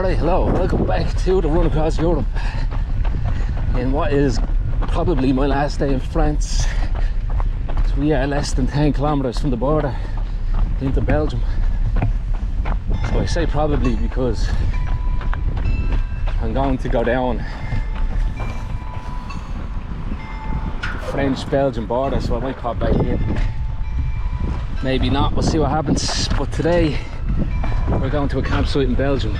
Alright, hello, welcome back to the run across Europe in what is probably my last day in France. So we are less than 10 kilometers from the border into Belgium. So I say probably because I'm going to go down the French-Belgian border, so I might pop back in. Maybe not, we'll see what happens. But today we're going to a campsite in Belgium.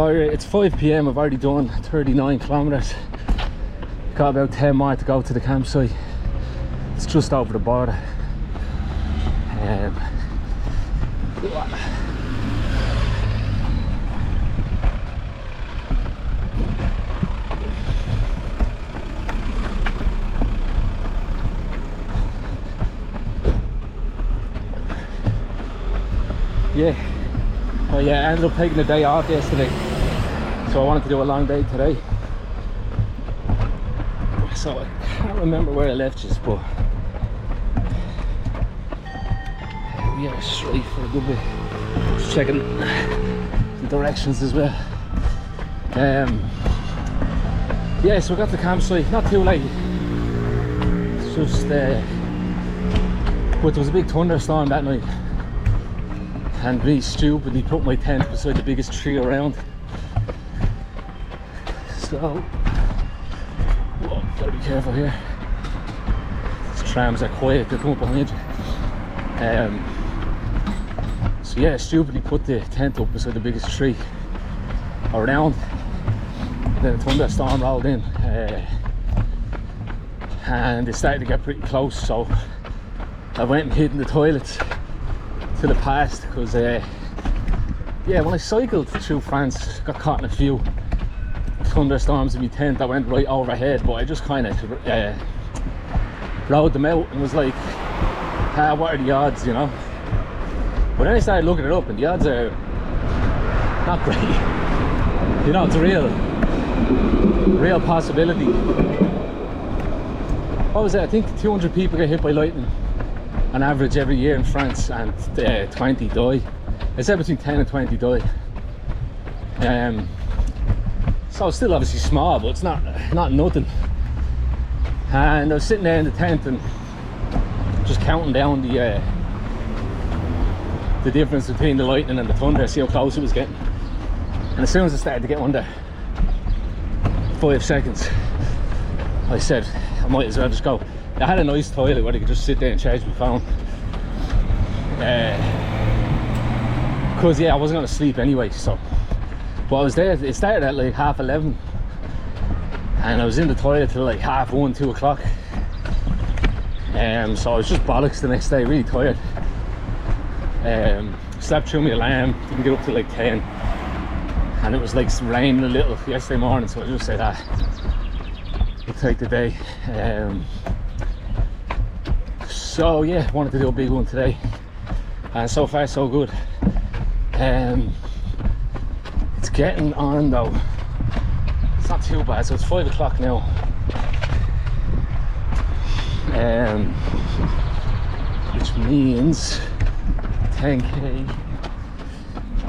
It's 5 p.m. I've already done 39 kilometers. Got about 10 more to go to the campsite. It's just over the border. I ended up taking the day off yesterday, so I wanted to do a long day today. So I can't remember where I left you, but we are straight for a good bit. Just checking the directions as well. Yeah, so we got the campsite, not too late. It's just but there was a big thunderstorm that night, and me stupidly put my tent beside the biggest tree around. So, whoa, gotta be careful here. These trams are quiet, they'll come up behind you. So yeah, stupidly put the tent up beside the biggest tree around. Then the thunderstorm rolled in, and it started to get pretty close, so I went and hid in the toilets till it passed, because yeah, when I cycled through France, got caught in a few thunderstorms in my tent that went right overhead, but I just kind of rode them out and was like, what are the odds, you know? But then I started looking it up, and the odds are not great. You know, it's a real possibility. What was it? I think 200 people get hit by lightning on average every year in France, and 20 die. I said between 10 and 20 die. So it's still obviously small, but it's not nothing. And I was sitting there in the tent and just counting down the difference between the lightning and the thunder, see how close it was getting. And as soon as I started to get under 5 seconds, I said I might as well just go. I had a nice toilet where I could just sit there and charge my phone. Because yeah, I wasn't going to sleep anyway, so. But I was there, it started at like 11:30, and I was in the toilet till like 1:30, 2 o'clock. So I was just bollocks the next day, really tired. Slept through my alarm, didn't get up till like 10. And it was like raining a little yesterday morning, so I just said, we'll take the day. So yeah, wanted to do a big one today, and so far so good. It's getting on though, it's not too bad. So it's 5 o'clock now, which means 10k.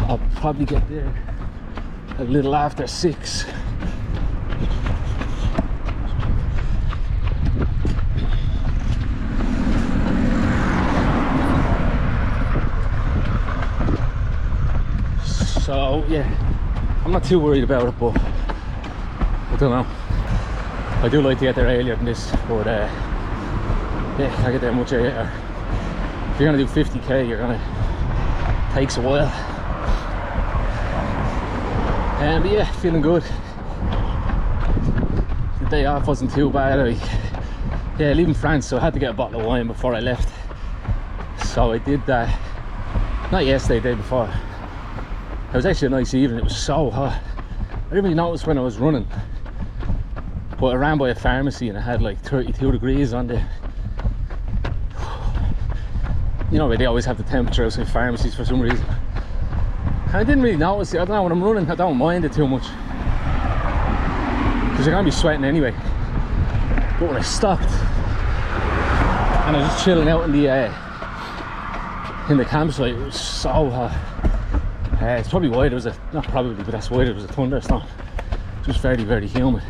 I'll probably get there a little after 6. So yeah, I'm not too worried about it, but I don't know. I do like to get there earlier than this, but yeah, can't get there much earlier. If you're gonna do 50k, takes a while. But yeah, feeling good. The day off wasn't too bad. Yeah, leaving France, so I had to get a bottle of wine before I left. So I did that, not yesterday, the day before. It was actually a nice evening. It was so hot. I didn't really notice when I was running, but I ran by a pharmacy and it had like 32 degrees on the, you know, they always have the temperature outside pharmacies for some reason. And I didn't really notice it. I don't know, when I'm running I don't mind it too much because you're gonna be sweating anyway. But when I stopped and I was just chilling out in the campsite, it was so hot. It's probably why there was not probably, but that's why there was a thunderstorm. It was very, very humid.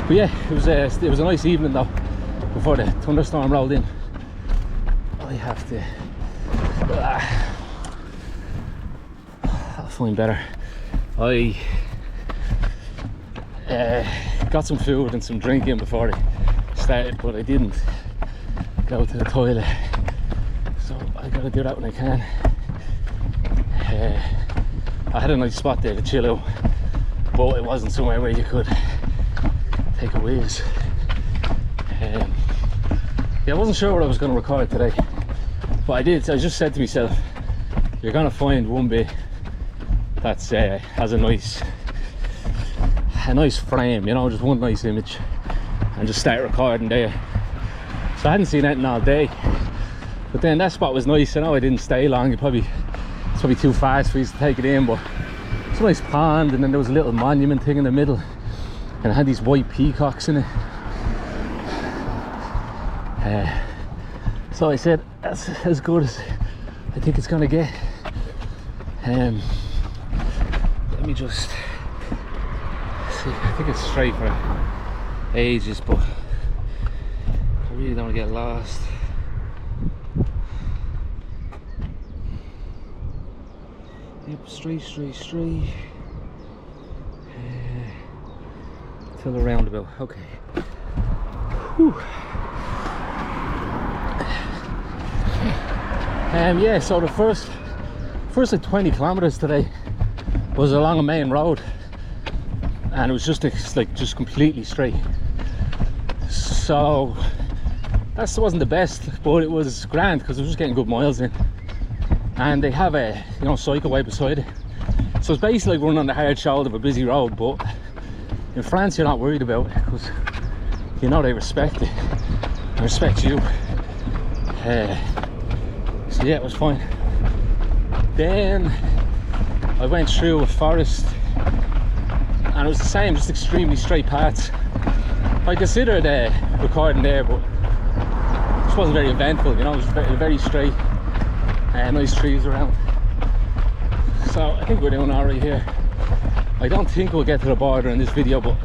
But yeah, it was a nice evening though before the thunderstorm rolled in. I have to I'll find better. I got some food and some drink in before I started, but I didn't go to the toilet, so I gotta do that when I can. I had a nice spot there to chill out, but it wasn't somewhere where you could take a whiz. Yeah, I wasn't sure what I was going to record today, but I just said to myself, you're going to find one bit that's has a nice frame, you know, just one nice image, and just start recording there. So I hadn't seen anything all day, but then that spot was nice. I know I didn't stay long, it's probably too fast for you to take it in, but it's a nice pond, and then there was a little monument thing in the middle, and it had these white peacocks in it. So I said, that's as good as I think it's gonna get. Let me just see, I think it's straight for ages, but I really don't want to get lost. Yep, straight till the roundabout. Okay. Whew. Yeah, so the first like 20 kilometers today was along a main road, and it was just just completely straight. So that wasn't the best, but it was grand because I was just getting good miles in. And they have a, you know, cycleway beside it, so it's basically like running on the hard shoulder of a busy road. But in France you're not worried about it because you know they respect it and respect you. So yeah, it was fine. Then I went through a forest and it was the same, just extremely straight paths. I considered recording there, but it just wasn't very eventful, you know. It was very, very straight. Nice trees around, so I think we're doing all right here. I don't think we'll get to the border in this video, but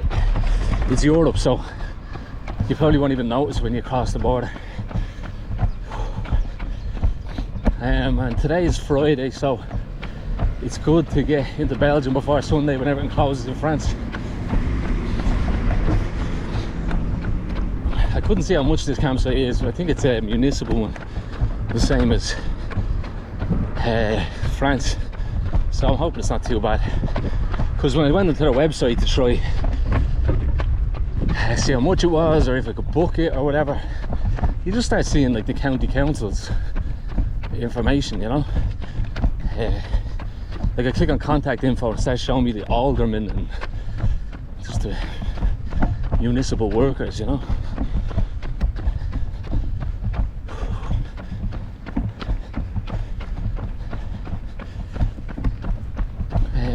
it's Europe, so you probably won't even notice when you cross the border. And today is Friday, so it's good to get into Belgium before Sunday when everything closes in France. I couldn't see how much this campsite is, but I think it's a municipal one, the same as France, so I'm hoping it's not too bad, because when I went into their website to try see how much it was or if I could book it or whatever, you just start seeing like the county council's information, you know. Like I click on contact info and it starts showing me the aldermen and just the municipal workers, you know.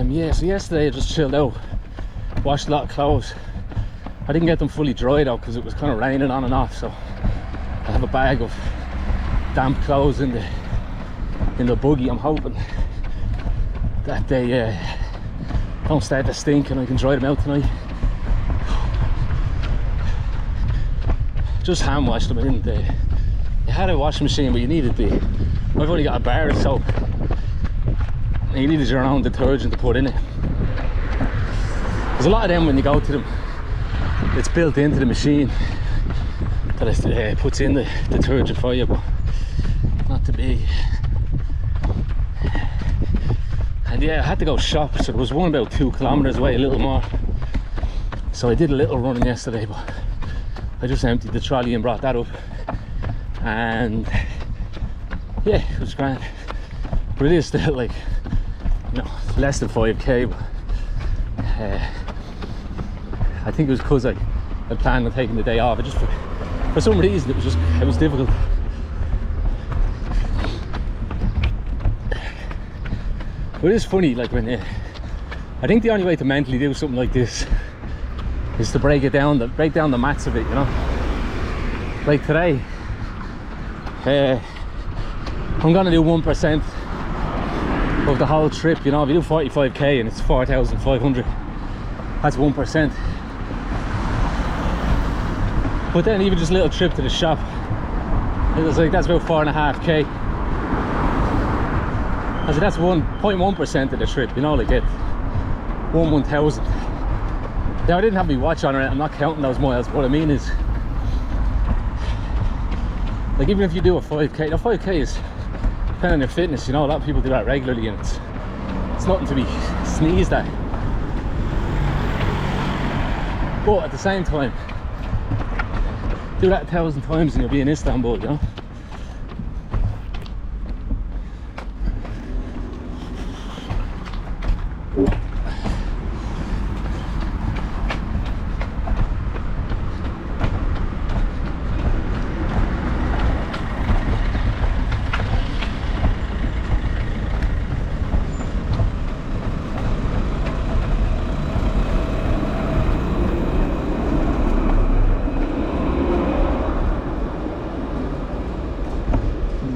Yeah, so yesterday I just chilled out, washed a lot of clothes. I didn't get them fully dried out because it was kind of raining on and off, so I have a bag of damp clothes in the buggy. I'm hoping that they don't start to stink and I can dry them out tonight. Just hand washed them. You had a washing machine, but you needed I've only got a bar of soap. You needed your own detergent to put in it. There's a lot of them when you go to them, it's built into the machine that it puts in the detergent for you, but not to be. And yeah, I had to go shop, so there was one about 2 kilometers away, a little more. So I did a little running yesterday, but I just emptied the trolley and brought that up, and yeah, it was grand. But it is still like, no, less than 5k, but I think it was because I planned on taking the day off. It just for some reason it was difficult. But it is funny, like when I think the only way to mentally do something like this is to break down the maths of it, you know. Like today, I'm gonna do 1% of the whole trip, you know. If you do 45k and it's 4,500, that's 1%. But then even just a little trip to the shop, it was like, that's about 4.5k. I said that's 1.1% of the trip, you know, like it 1,000. Now I didn't have my watch on, I'm not counting those miles, but what I mean is, like, even if you do a 5k, now 5k is depending on your fitness, you know. A lot of people do that regularly and it's nothing to be sneezed at. But at the same time, do that 1,000 times and you'll be in Istanbul, you know.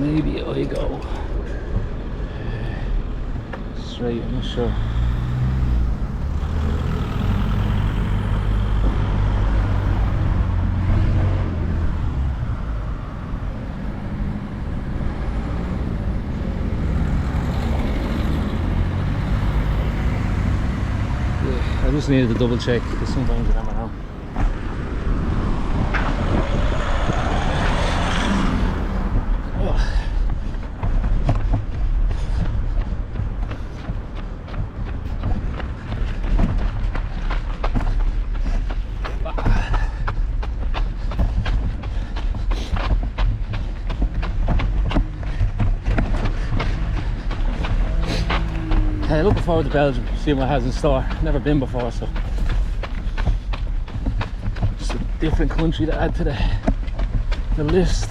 Maybe I go straight, I'm not sure. Yeah, I just needed to double check because sometimes I never know. Looking forward to Belgium, seeing what it has in store. Never been before, so just a different country to add to the list.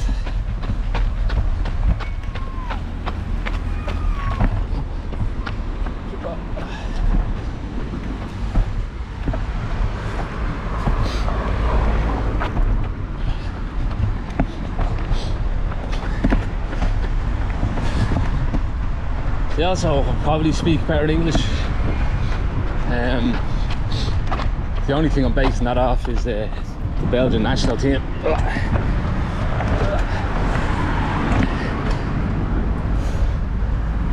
They also probably speak better English. The only thing I'm basing that off is the Belgian national team.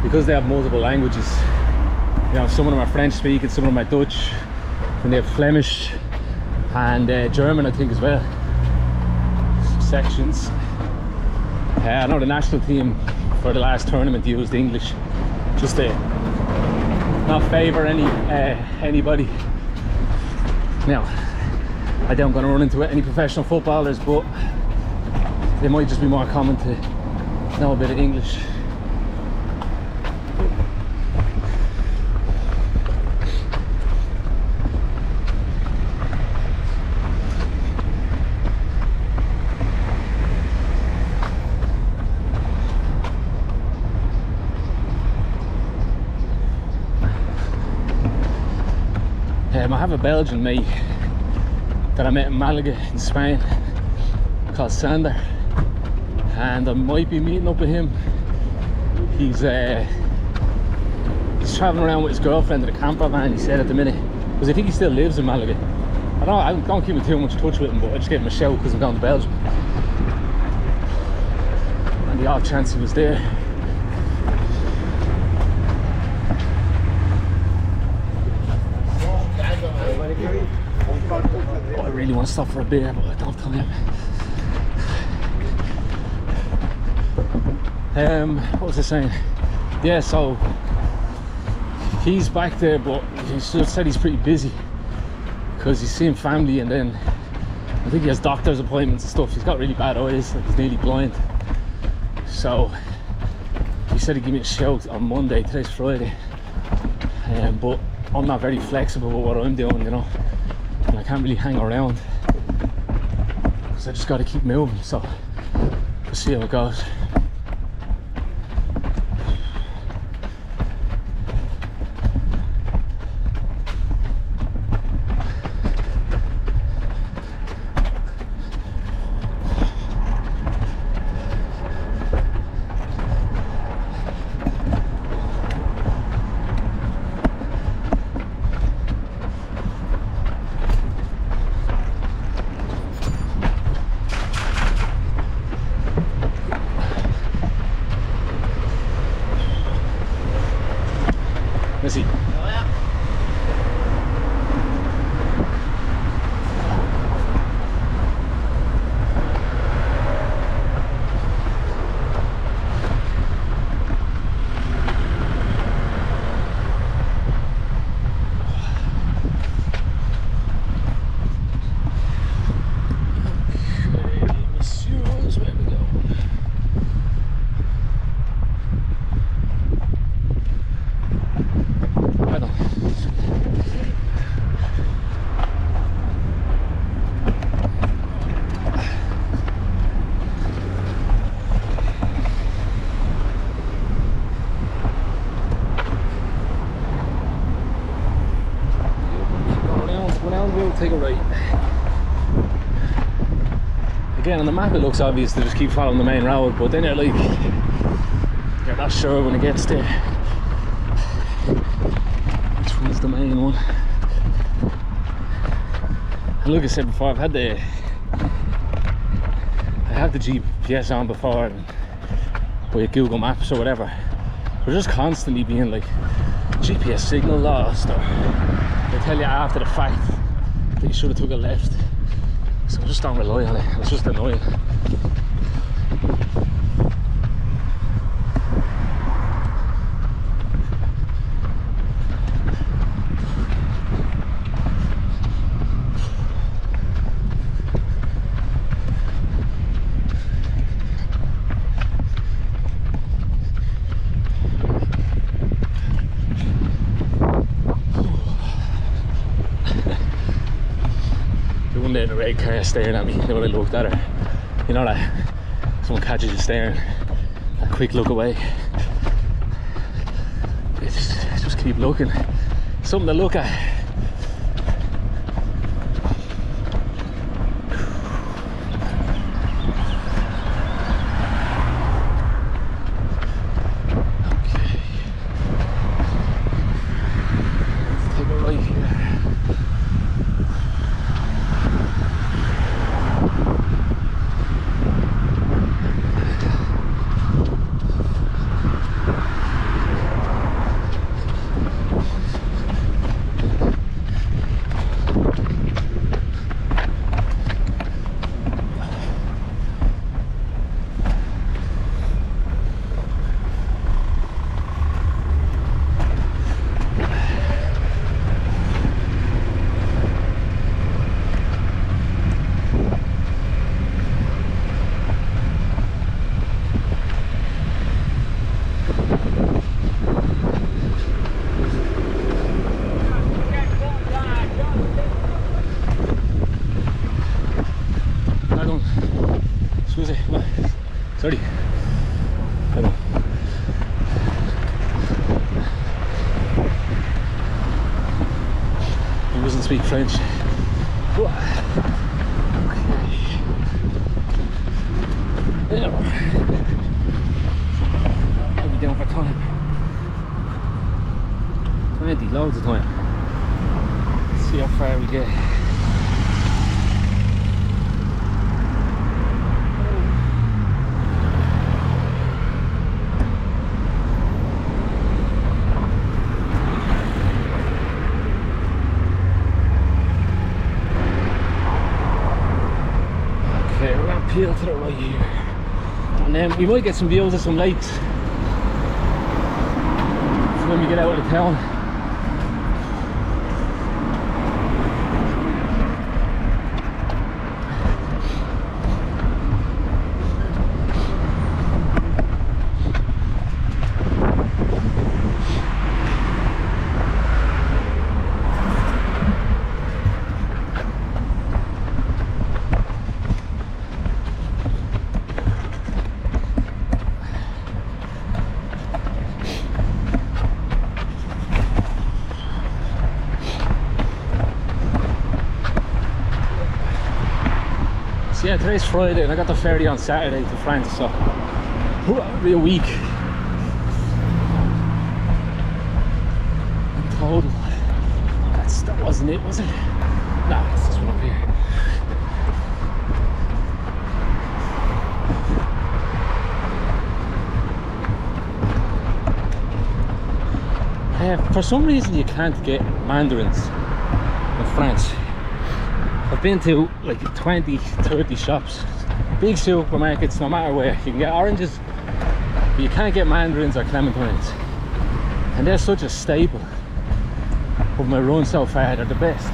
Because they have multiple languages. You know, some of them are French speaking, some of them are Dutch, and they have Flemish and German, I think, as well. Sections. I know the national team for the last tournament used English, just to not favour anybody. Now, I doubt I'm going to run into any professional footballers, but they might just be more common to know a bit of English. I have a Belgian mate that I met in Malaga in Spain called Sander, and I might be meeting up with him. He's travelling around with his girlfriend in a camper van, he said, at the minute, because I think he still lives in Malaga. I don't keep in too much touch with him, but I just gave him a shout because I'm going to Belgium, and the off chance he was there. Oh, I really want to stop for a beer, but I don't have time. What was I saying? Yeah, so he's back there, but he said he's pretty busy because he's seeing family, and then I think he has doctor's appointments and stuff. He's got really bad eyes, like he's nearly blind. So he said he'd give me a shout on Monday. Today's Friday. but I'm not very flexible with what I'm doing, you know, and I can't really hang around because I just got to keep moving. So we'll see how it goes. Merci. Take a right. Again, on the map it looks obvious to just keep following the main road, but then you're like, you're not sure when it gets there which one's the main one. And like I said before, I have the GPS on before, and with Google Maps or whatever, we're just constantly being like GPS signal lost, or they tell you after the fact that you should have took a left. So just don't rely on it. It's just annoying. In a red car staring at me, you know, when I looked at her, you know that someone catches you staring, that quick look away, just keep looking, something to look at. Okay, let's take a right here. Sorry. Pardon. He doesn't speak French. Okay. There. I'll be down for time. 20, loads of time. Let's see how far we get. Peel to the right here, and then we might get some views of some lakes when we get out of the town. Yeah, today's Friday and I got the ferry on Saturday to France, so it'll be a week in total. That wasn't it, was it? No, it's this one up here. For some reason you can't get mandarins in France. I've been to like 20, 30 shops, big supermarkets, no matter where. You can get oranges, but you can't get mandarins or clementines. And they're such a staple of my run so far. They're the best.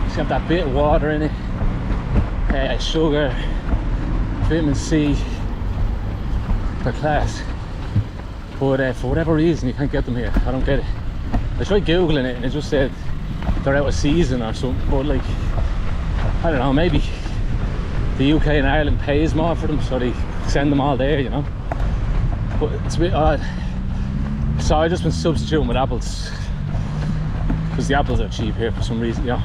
Just have that bit of water in it, sugar, vitamin C, they're class. But for whatever reason you can't get them here. I don't get it. I tried googling it and it just said they're out of season or something, but like, I don't know, maybe the UK and Ireland pays more for them, so they send them all there, you know. But it's a bit odd. So I've just been substituting with apples because the apples are cheap here for some reason, you know.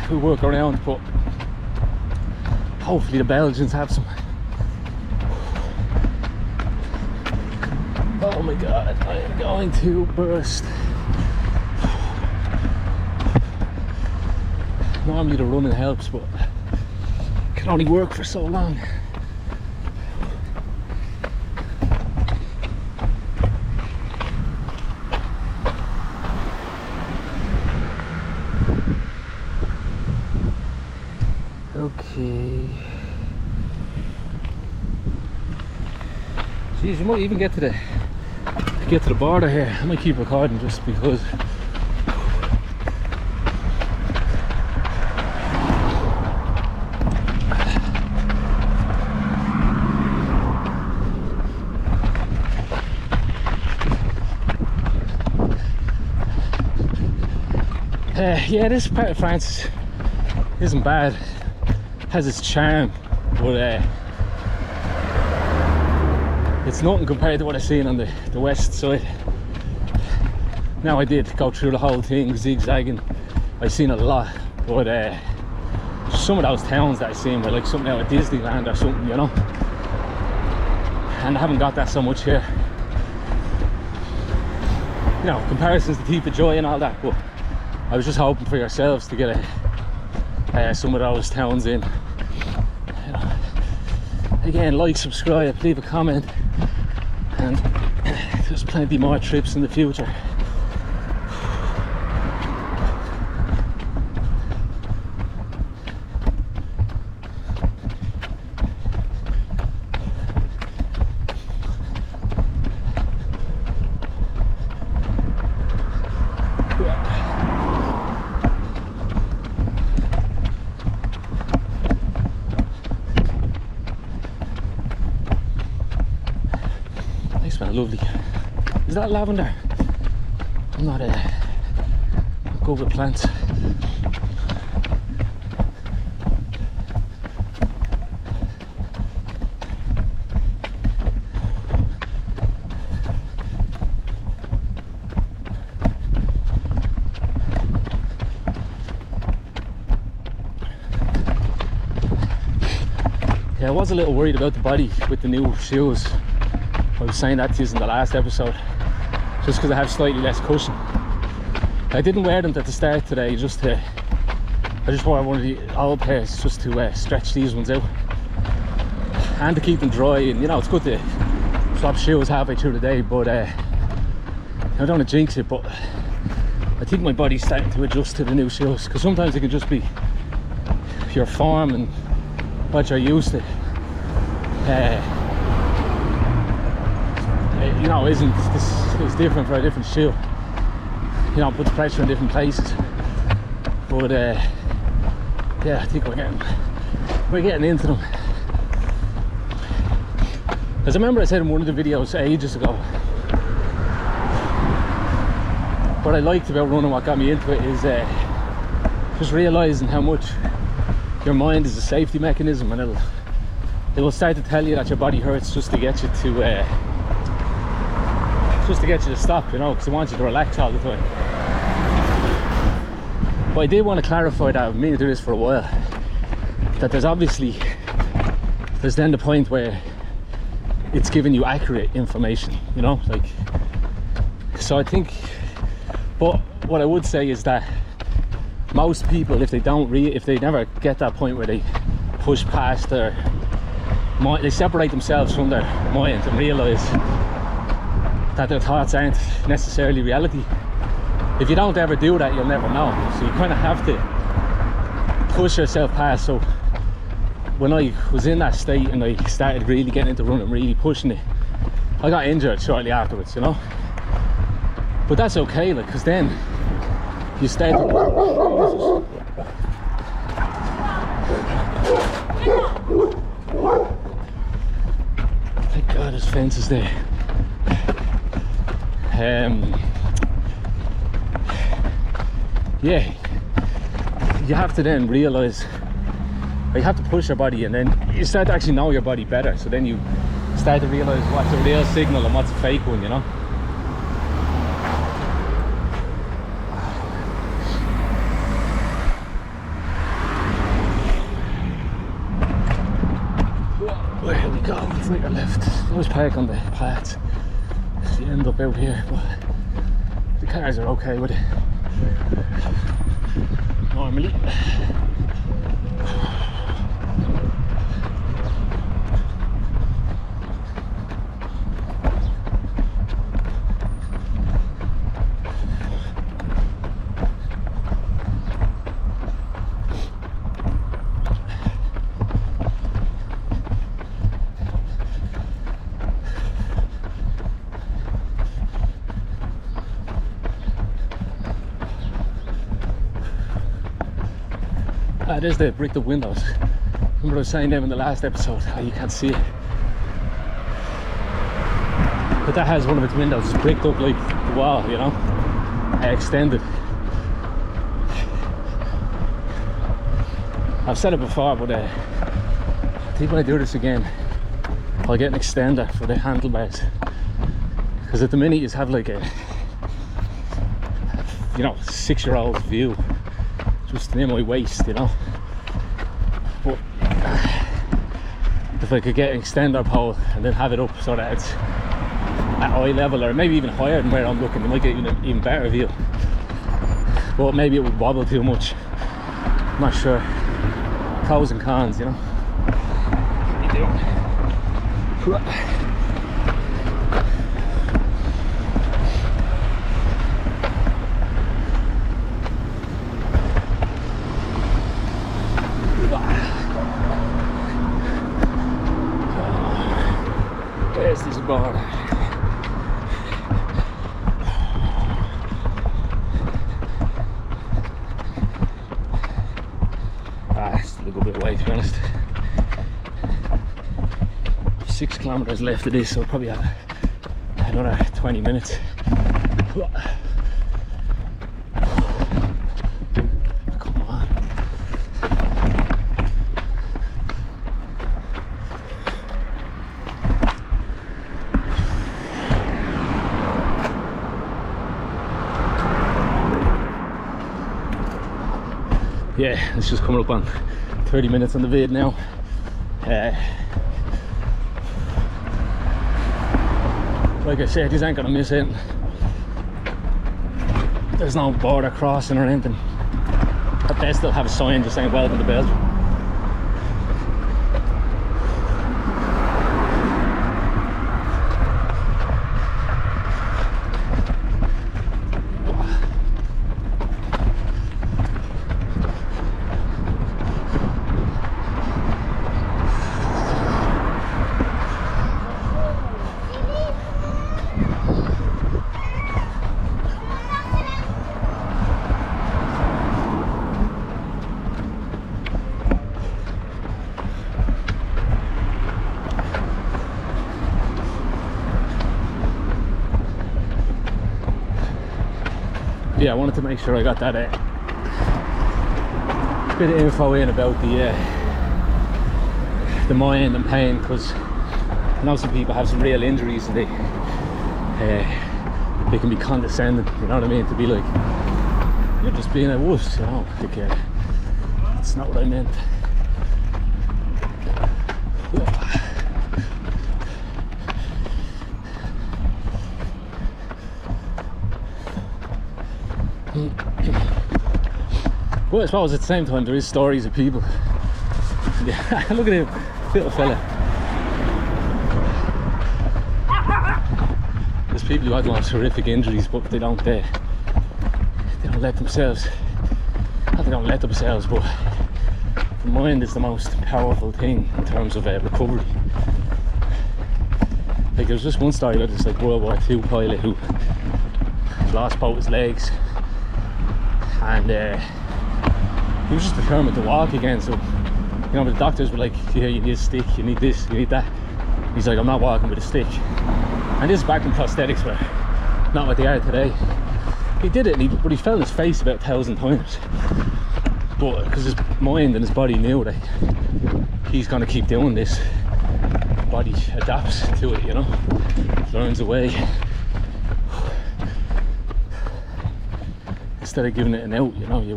We work around, but hopefully the Belgians have some. Oh my god, I am going to burst. Normally the running helps, but it can only work for so long. Okay. Jeez, you might even get to the border here. I might keep recording just because. Yeah, this part of France isn't bad. It has its charm, but it's nothing compared to what I've seen on the west side. Now I did go through the whole thing zigzagging. I've seen a lot, but some of those towns that I've seen were like something out of Disneyland or something, you know. And I haven't got that so much here. You know, comparisons to keep the joy and all that, but I was just hoping for yourselves to get some of those towns in. You know, again, like, subscribe, leave a comment, and there's plenty more trips in the future. Lovely. Is that lavender? I'm not good with plants. Yeah, I was a little worried about the body with the new shoes. I was saying that to you in the last episode, just because I have slightly less cushion. I didn't wear them at the start today, I just wore one of the old pairs just to stretch these ones out and to keep them dry. And you know, it's good to swap shoes halfway through the day, but I don't want to jinx it, but I think my body's starting to adjust to the new shoes, because sometimes it can just be your form and what you're used to. You know, this is different for a different shoe. You know, puts pressure in different places. But yeah, I think we're getting into them. As I remember I said in one of the videos ages ago, what I liked about running, what got me into it, is just realising how much your mind is a safety mechanism, and it will start to tell you that your body hurts just to get you to stop, you know, because it wants you to relax all the time. But I did want to clarify that I've been meaning to do this for a while. that there's then the point where it's giving you accurate information, you know, like, so I think, but what I would say is that most people, if they never get that point where they push past their mind, they separate themselves from their mind and realize that their thoughts aren't necessarily reality. If you don't ever do that, you'll never know. So you kind of have to push yourself past. So when I was in that state and I started really getting into running, really pushing it, I got injured shortly afterwards, you know. But that's okay, like, because then you start to... Thank God there's fences there. Yeah, you have to then realize, you have to push your body, and then you start to actually know your body better. So then you start to realize what's a real signal and what's a fake one, you know. There we go, it's like a left. I always park on the paths, so you end up out here, but the cars are okay with it normally. There's the bricked up windows. Remember I was saying them in the last episode, how you can't see it. But that has one of its windows bricked up like the wall, you know, extended. I've said it before, but I think when I do this again, I'll get an extender for the handlebars. Because at the minute you have like a, you know, 6-year-old view just near my waist, you know. But if I could get an extender pole and then have it up so that it's at eye level, or maybe even higher than where I'm looking, you might get an even better view. But maybe it would wobble too much. I'm not sure. Pros and cons, you know. What are you doing? There's this border. Still a good bit away, to be honest. 6 kilometers left of this, so probably have another 20 minutes. Come on. Yeah, it's just coming up on 30 minutes on the vid now. Like I said, these ain't gonna miss it. There's no border crossing or anything. At best they'll have a sign just saying welcome to Belgium. Yeah, I wanted to make sure I got that bit of info in about the mind and pain, because I know some people have some real injuries and they can be condescending, you know what I mean, to be like, you're just being a wuss, you know, like, it's not what I meant. But I suppose at the same time there is stories of people. Yeah, look at him, little fella. There's people who had lost horrific injuries, but they don't let themselves, not they don't let themselves, but the mind is the most powerful thing in terms of recovery. Like there's just one story about this like World War II pilot who lost both his legs, and he was just determined to walk again. So, you know, the doctors were like, yeah, you need a stick, you need this, you need that. He's like, I'm not walking with a stick. And this is back when prosthetics were not what they are today. He did it, but he fell on his face about 1,000 times. But because his mind and his body knew that he's going to keep doing this, the body adapts to it, you know, learns a way. Instead of giving it an out, you know, you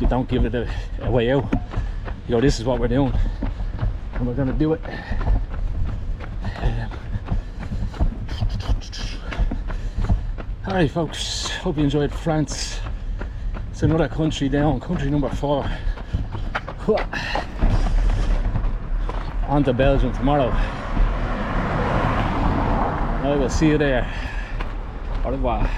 don't give it a way out. You go, this is what we're doing, and we're going to do it. Alright folks, hope you enjoyed France. It's another country down, country number 4. On to Belgium tomorrow. I will see you there. Au revoir.